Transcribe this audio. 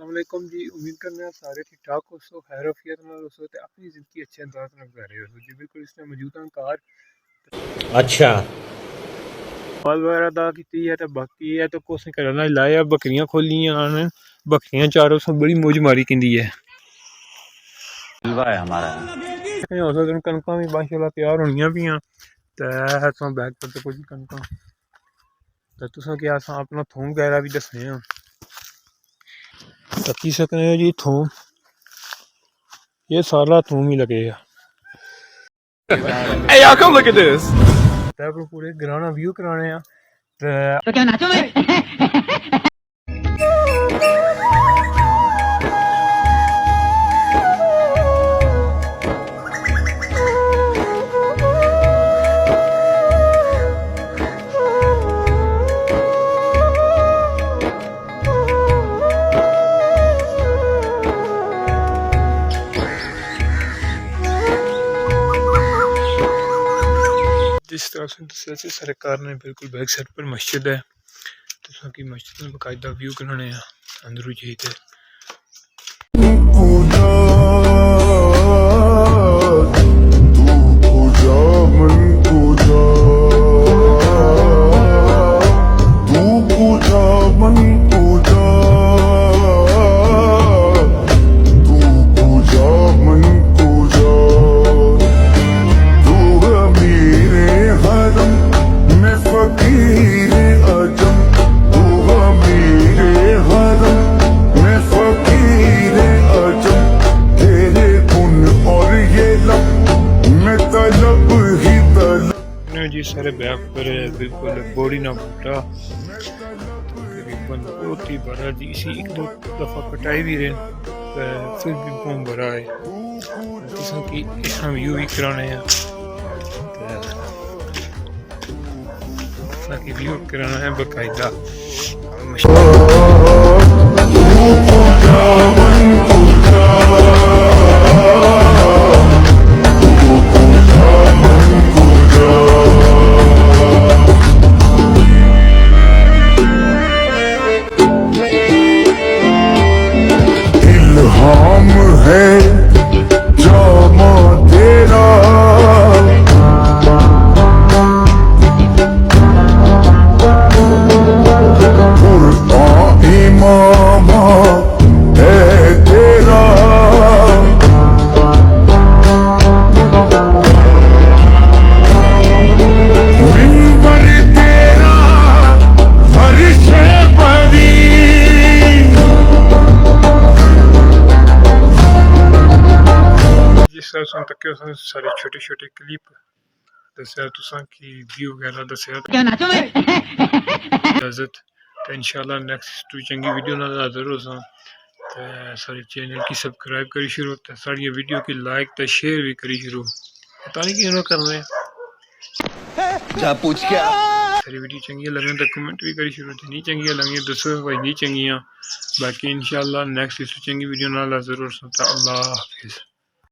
अस्सलामुअलैकुम जी। उम्मीद करने हैं सारे ठीक ठाक हो सो खैर वफियत में हो सो ते अपनी ज़िंदगी अच्छे अंदाज में गुजार रहे हो जी। बिल्कुल इसने मौजूदा कार अच्छा माल वगैरह अदा की है तो बाकी है तो कुछ नहीं करना लाया बकरियां खोलियां ने बकरियां चारों सब बड़ी मौज मारी किंदी है है हमारा। हो सकता कनक भी माशाल्लाह तैयार होनियां भी तो बैग करते कुछ कनक तो तुसा क्या अपना थूम वगैरह भी दसने हैं तकी सकने हो जी थूम ये सारा थूम ही लगेगा। Hey y'all, come look at this. पूरे ग्राना व्यू कराने हैं तो क्या नाचो मैं जिस तरह से सरकार ने बिल्कुल बैक साइड पर मस्जिद है तो की मस्जिद में बाकायदा व्यू कराने हैं अंदरू जी थे जी सारे बैग पर बिल्कुल बॉडी ना बूटा तकरीबन बहुत ही बड़ा जी इसी एक दो दफ़ा कटाई भी रहे फिर भी बहुत बड़ा है किस्म की इसमें व्यू भी कराने हैं की व्यू कराना है बाकायदा हम है जामा तेरा कुरान इमामा है तेरा मिंबर तेरा फर्श परी जिस तरह तक सारे छोटे छोटे क्लिप दसिया तुसा की व्यू वगैरह दसिया क्या नाचो मैं इजाजत तो इंशाल्लाह नेक्स्ट चंगी वीडियो नाल हाजिर हो सा ते सारे चैनल की सब्सक्राइब करी शुरू ते सारी वीडियो की लाइक ते शेयर भी करी शुरू पता नहीं क्यों कर रहे जा पूछ क्या सारी वीडियो चंगी लगे तो कमेंट भी करी शुरू नहीं चंगी लगे दसो भाई नहीं चंगियां बाकी इंशाल्लाह नेक्स्ट चंगी वीडियो नाल हाजिर हो सा अल्लाह हाफिज।